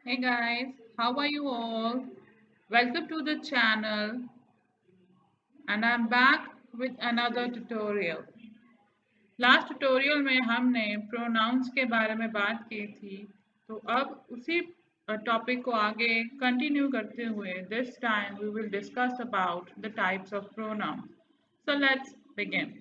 Hey guys, how are you all? Welcome to the channel and I'm back with another tutorial. Last tutorial में हमने pronounce के बारे में बात की थी, तो अब उसी टॉपिक को आगे कंटिन्यू करते हुए this time we will discuss about the types of pronouns. So let's begin.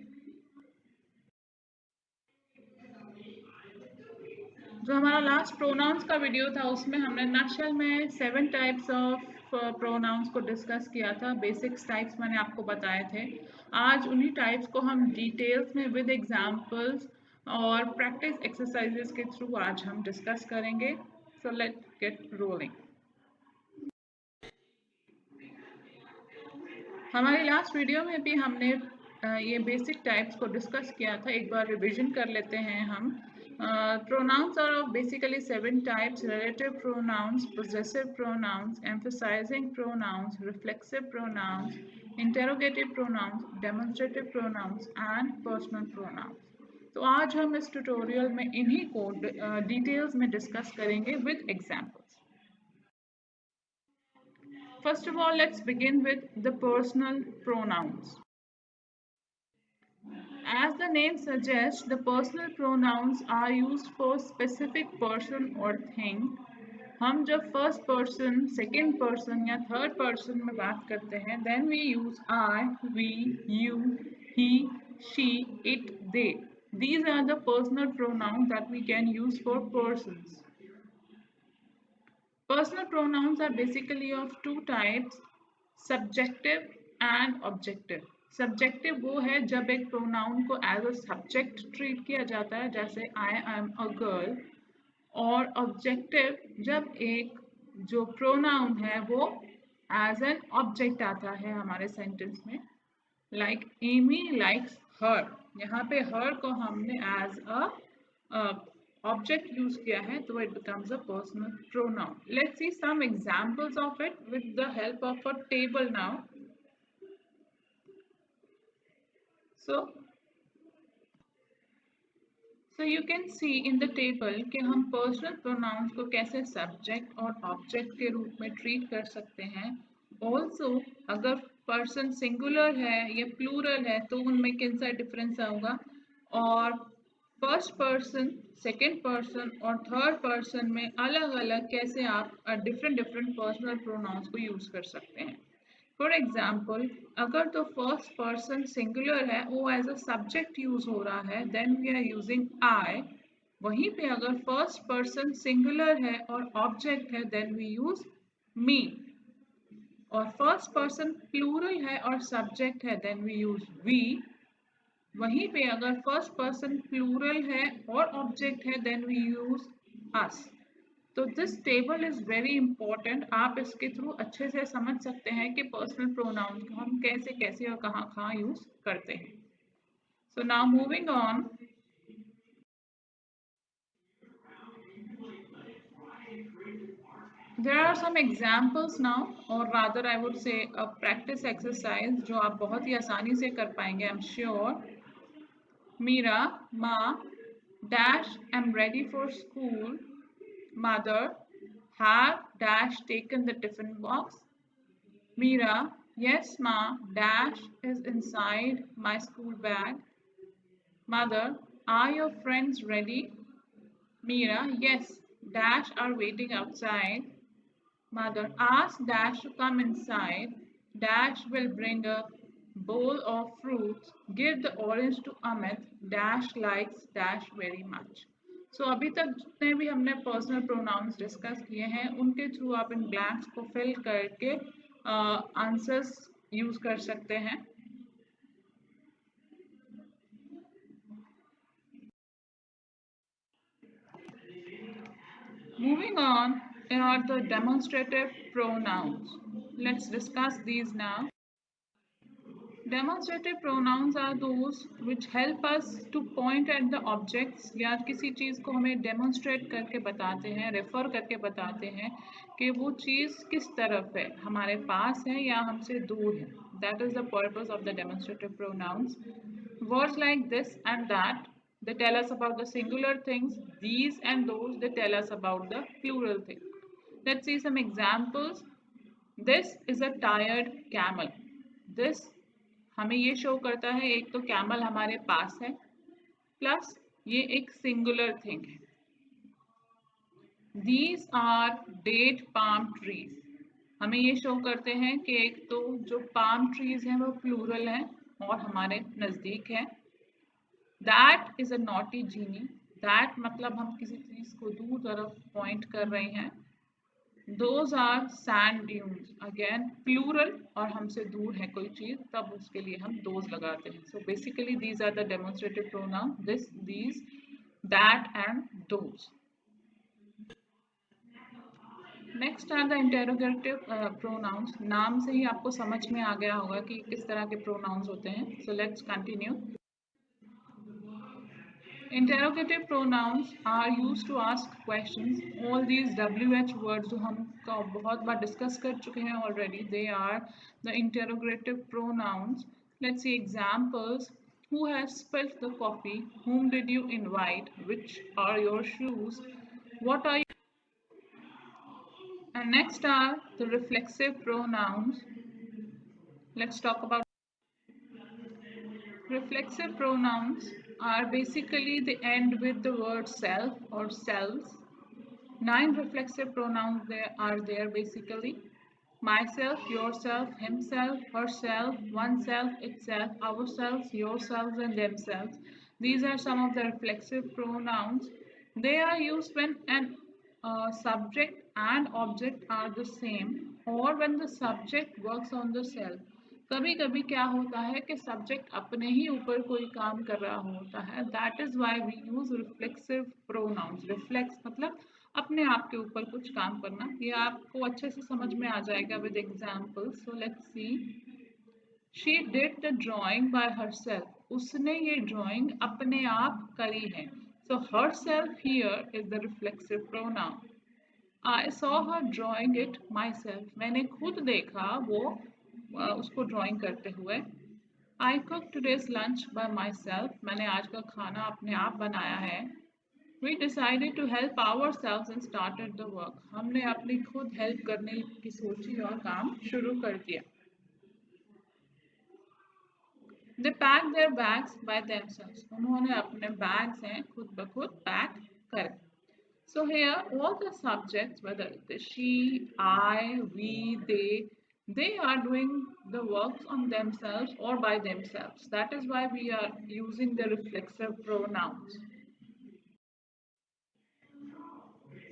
जो हमारा लास्ट प्रोनाउंस का वीडियो था उसमें हमने नक्शल में 7 टाइप्स ऑफ प्रोनाउंस को डिस्कस किया था. बेसिक्स टाइप्स मैंने आपको बताए थे. आज उन्हीं टाइप्स को हम डिटेल्स में विद एग्जांपल्स और प्रैक्टिस एक्सरसाइजेस के थ्रू आज हम डिस्कस करेंगे. So let's get rolling. हमारे लास्ट वीडियो में भी हमने ये बेसिक टाइप्स को डिस्कस किया था. एक बार रिविजन कर लेते हैं हम. Pronouns are of basically 7 types: relative pronouns, possessive pronouns, emphasizing pronouns, reflexive pronouns, interrogative pronouns, demonstrative pronouns and personal pronouns. तो आज हम इस ट्यूटोरियल में इन्हीं को डिटेल्स में डिस्कस करेंगे with examples. First of all, let's begin with the personal pronouns. As the name suggests, the personal pronouns are used for specific person or thing. हम जब फर्स्ट पर्सन, सेकेंड पर्सन या third person में बात करते हैं, then we use I, we, you, he, she, it, they. These are the personal pronouns that we can use for persons. Personal pronouns are basically of two types: subjective and objective. Subjective वो है जब एक pronoun को as a subject treat किया जाता है, जैसे I am a girl. और ऑब्जेक्टिव जब एक जो प्रोनाउन है वो एज एन ऑब्जेक्ट आता है हमारे सेंटेंस में, लाइक एमी लाइक्स हर. यहाँ पे हर को हमने एज अ ऑब्जेक्ट यूज किया है, तो it becomes a personal pronoun. Let's see some examples of it with the help of a table now. So you can see in the table कि हम personal pronouns को कैसे subject और object के रूप में treat कर सकते हैं. Also अगर person singular है या plural है तो उनमें किन सा difference होगा, और first person, second person और third person में अलग अलग कैसे आप different personal pronouns को use कर सकते हैं. फॉर एग्जाम्पल, अगर तो फर्स्ट पर्सन सिंगुलर है, वो एज अ सब्जेक्ट यूज हो रहा है, then we are using I. वहीं पे अगर फर्स्ट पर्सन सिंगुलर है और ऑब्जेक्ट है, देन वी यूज मी. और फर्स्ट पर्सन प्लूरल है और सब्जेक्ट है, देन वी यूज वी. वहीं पे अगर फर्स्ट पर्सन प्लूरल है और ऑब्जेक्ट है, देन वी यूज अस. तो this table is very important. आप इसके थ्रू अच्छे से समझ सकते हैं कि पर्सनल प्रोनाउन को हम कैसे कैसे और कहाँ कहाँ यूज करते हैं. So now moving on. There are some examples now, और rather I would say a practice exercise जो आप बहुत ही आसानी से कर पाएंगे, आई एम श्योर. मीरा, माँ, dash am ready for school. Mother, have dash taken the tiffin box. Meera, yes ma, dash is inside my school bag. Mother, are your friends ready? Meera, yes, dash are waiting outside. Mother, ask dash to come inside. Dash will bring a bowl of fruits. Give the orange to Amit. Dash likes dash very much. सो अभी तक जितने भी हमने personal pronouns discuss किए हैं, उनके through आप इन blanks को फिल करके आंसर्स यूज कर सकते हैं. Moving on are the demonstrative pronouns. Let's discuss these now. Demonstrative pronouns are those which help us to point at the objects, या किसी चीज़ को हमें demonstrate करके बताते हैं, refer करके बताते हैं कि वो चीज़ किस तरफ है, हमारे पास है या हमसे दूर है. That is the purpose of the demonstrative pronouns. Words like this and that, they tell us about the singular things. These and those, they tell us about the plural thing. Let's see some examples. This is a tired camel. This हमें ये show करता है, एक तो camel हमारे पास है, plus ये एक सिंगुलर थिंग है. These are date palm trees. हमें ये शो करते हैं कि एक तो जो palm trees हैं वो प्लूरल हैं और हमारे नजदीक है. That is a naughty genie. That मतलब हम किसी चीज को दूर तरफ पॉइंट कर रहे हैं. Those are sand dunes. Again plural और हमसे दूर है कोई चीज, तब उसके लिए हम those लगाते हैं. So basically these are the demonstrative pronouns. This, these, that and those. Next are the interrogative pronouns. नाम से ही आपको समझ में आ गया होगा कि किस तरह के pronouns होते हैं. So let's continue. Interrogative pronouns are used to ask questions. All these WH words जो हम बहुत बार डिस्कस कर चुके हैं already, they are the interrogative pronouns. Let's see examples. Who has spilled the coffee? Whom did you invite? Which are your shoes? What are you? And next are the reflexive pronouns. Let's talk about reflexive pronouns are basically they end with the word self or selves. 9 reflexive pronouns are there basically. Myself, yourself, himself, herself, oneself, itself, ourselves, yourselves, and themselves. These are some of the reflexive pronouns. They are used when an subject and object are the same or when the subject works on the self. कभी कभी क्या होता है कि subject अपने ही ऊपर कोई काम कर रहा होता है. That is why we use reflexive pronouns. Reflex मतलब अपने आप के ऊपर कुछ काम करना. ये आपको अच्छे से समझ में आ जाएगा with examples. So let's see. She did the drawing by herself. उसने ये ड्राइंग अपने आप करी है. So herself here is the reflexive pronoun. I saw her drawing it myself. मैंने खुद देखा वो उसको ड्राइंग करते हुए. I cooked today's lunch by myself. मैंने आज का खाना अपने आप बनाया है. We decided to help ourselves and started the work. हमने अपनी खुद हेल्प करने की सोची और काम शुरू कर दिया. They packed their bags by themselves. उन्होंने अपने बैग्स हैं खुद ब खुद पैक कर. So here all the subjects, whether it is she, I, we, they are doing the works on themselves or by themselves. That is why we are using the reflexive pronouns.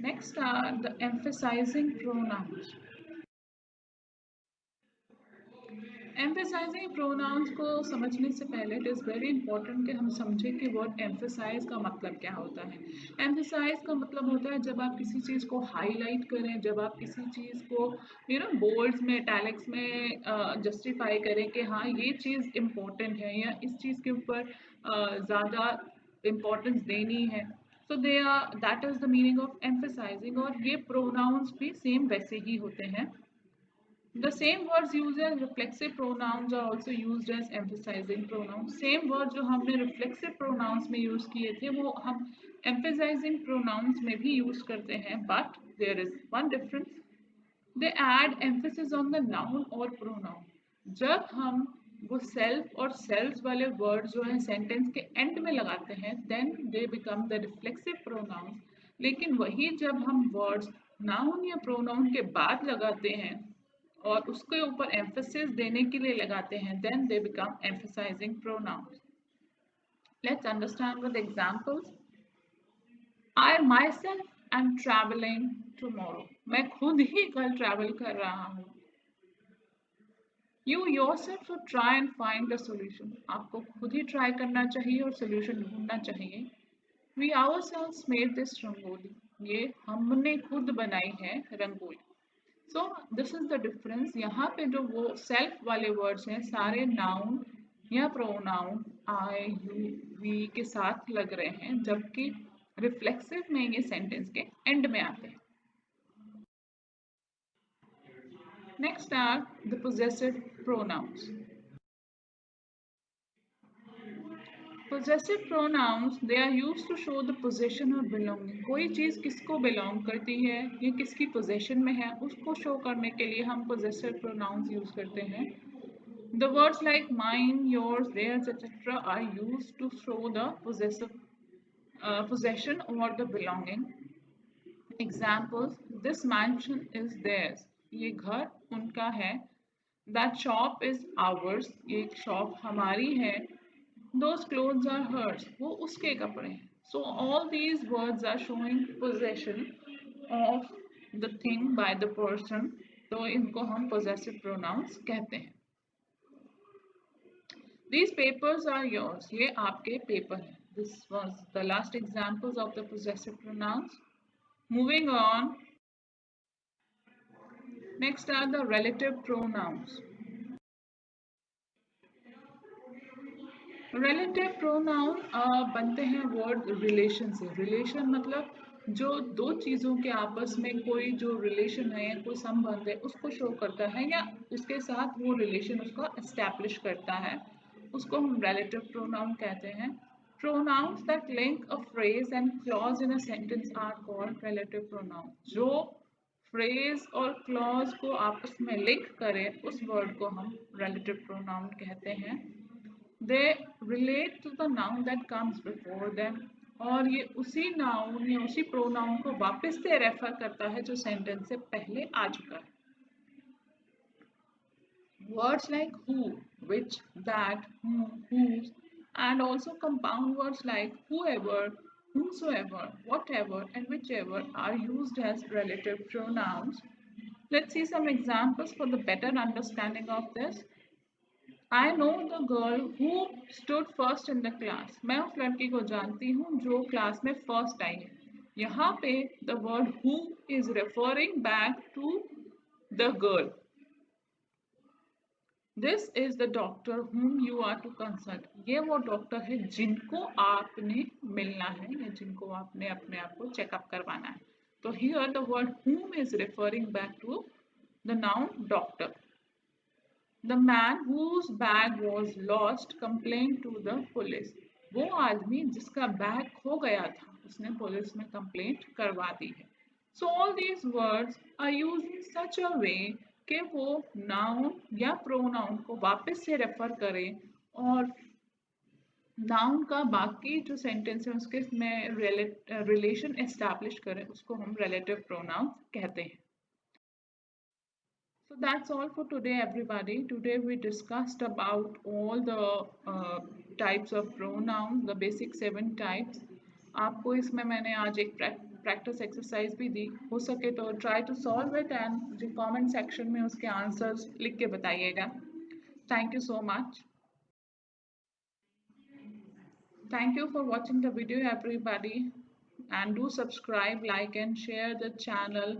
Next are the emphasizing pronouns. Emphasising pronouns को समझने से पहले it is very important कि हम समझें कि word emphasise का मतलब क्या होता है. एम्फेसाइज का मतलब होता है जब आप किसी चीज़ को हाईलाइट करें, जब आप किसी चीज़ को बोल्ड्स में, इटैलिक्स में जस्टिफाई करें कि हाँ ये चीज़ इम्पोर्टेंट है या इस चीज़ के ऊपर ज़्यादा इम्पोर्टेंस देनी है. So they are that is the meaning of emphasising. और ये प्रोनाउंस भी सेम वैसे ही होते हैं. The same words used as reflexive pronouns are also used as emphasizing pronouns. Same word जो हमने reflexive pronouns में use किए थे वो हम emphasizing pronouns में भी use करते हैं. But there is one difference. They add emphasis on the noun or pronoun. जब हम वो self और selves वाले words जो हैं sentence के end में लगाते हैं then they become the reflexive pronouns. लेकिन वही जब हम words noun या pronoun के बाद लगाते हैं और उसके ऊपर एम्फेसिस देने के लिए लगाते हैं then they become emphasizing pronouns. Let's understand with examples. I myself am traveling tomorrow. मैं खुद ही कल ट्रैवल कर रहा हूँ. You yourself should try and find a solution. आपको खुद ही ट्राई करना चाहिए और सोल्यूशन ढूंढना चाहिए. We ourselves made this rangoli. ये हमने खुद बनाई है rangoli. So this is the difference. यहाँ पे जो वो सेल्फ वाले वर्ड्स हैं सारे नाउन या प्रोनाउन आई, यू, वी के साथ लग रहे हैं, जबकि रिफ्लेक्सिव में ये सेंटेंस के एंड में आते हैं. Next are the possessive pronouns. Possessive pronouns, they are used to show the possession or belonging. कोई चीज़ किसको belong करती है, ये किसकी possession में है, उसको show करने के लिए हम possessive pronouns use करते हैं. The words like mine, yours, theirs, etc. are used to show the possession or the belonging. Examples: this mansion is theirs. ये घर उनका है. That shop is ours. ये shop हमारी है. Those clothes are hers. वो उसके कपड़े हैं. So all these words are showing possession of the thing by the person. तो इनको हम possessive pronouns कहते हैं. These papers are yours. ये आपके paper हैं. This was the last examples of the possessive pronouns. Moving on. Next are the relative pronouns. Relative pronoun बनते हैं वर्ड रिलेशन से. रिलेशन मतलब जो दो चीज़ों के आपस में कोई जो रिलेशन है या कोई संबंध है उसको शो करता है या उसके साथ वो रिलेशन उसका एस्टैब्लिश करता है, उसको हम रिलेटिव प्रोनाउन कहते हैं. Pronouns that link a phrase and clause in a sentence are called relative pronoun. जो फ्रेज और क्लॉज को आपस में लिंक करे उस वर्ड को हम रिलेटिव प्रोनाउन कहते हैं. They relate to the noun that comes before them. और ये उसी नाउन या उसी प्रोनाउन को वापस से रेफर करता है जो सेंटेंस से पहले आ चुका है. Words like who, which, that, whom, whose, and also compound words like whoever, whomsoever, whatever, and whichever are used as relative pronouns. Let's see some examples for the better understanding of this. I know the girl who stood first in the class. मैं उस लड़की को जानती हूँ जो class में first आई है. यहाँ पे the word who is referring back to the girl. This is the doctor whom you are to consult. ये वो डॉक्टर है जिनको आपने मिलना है या जिनको आपने अपने आप को चेकअप करवाना है. तो here the word whom is referring back to the noun doctor. The man whose bag was lost complained to the police. वो आदमी जिसका बैग खो गया था उसने पुलिस में कंप्लेंट करवा दी है. So all these words are used in such a way कि वो नाउन या प्रोनाउन को वापस से रेफर करें और नाउन का बाकी जो सेंटेंस है उसके में रिलेशन एस्टैब्लिश करें, उसको हम रिलेटिव प्रोनाउन कहते हैं. So that's all for today, everybody. Today we discussed about all the types of pronouns, the basic 7 types. आपको इसमें मैंने आज एक प्रैक्टिस एक्सरसाइज भी दी. हो सके तो try to solve it and जो कमेंट सेक्शन में उसके आंसर्स लिख के बताइएगा. Thank you so much. Thank you for watching the video, everybody, and do subscribe, like and share the channel.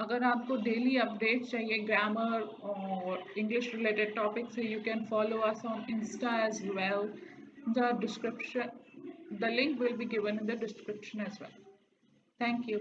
अगर आपको डेली अपडेट चाहिए ग्रामर और इंग्लिश रिलेटेड टॉपिक से, you can follow us on Insta as well. The link will be given in the description as well. Thank you.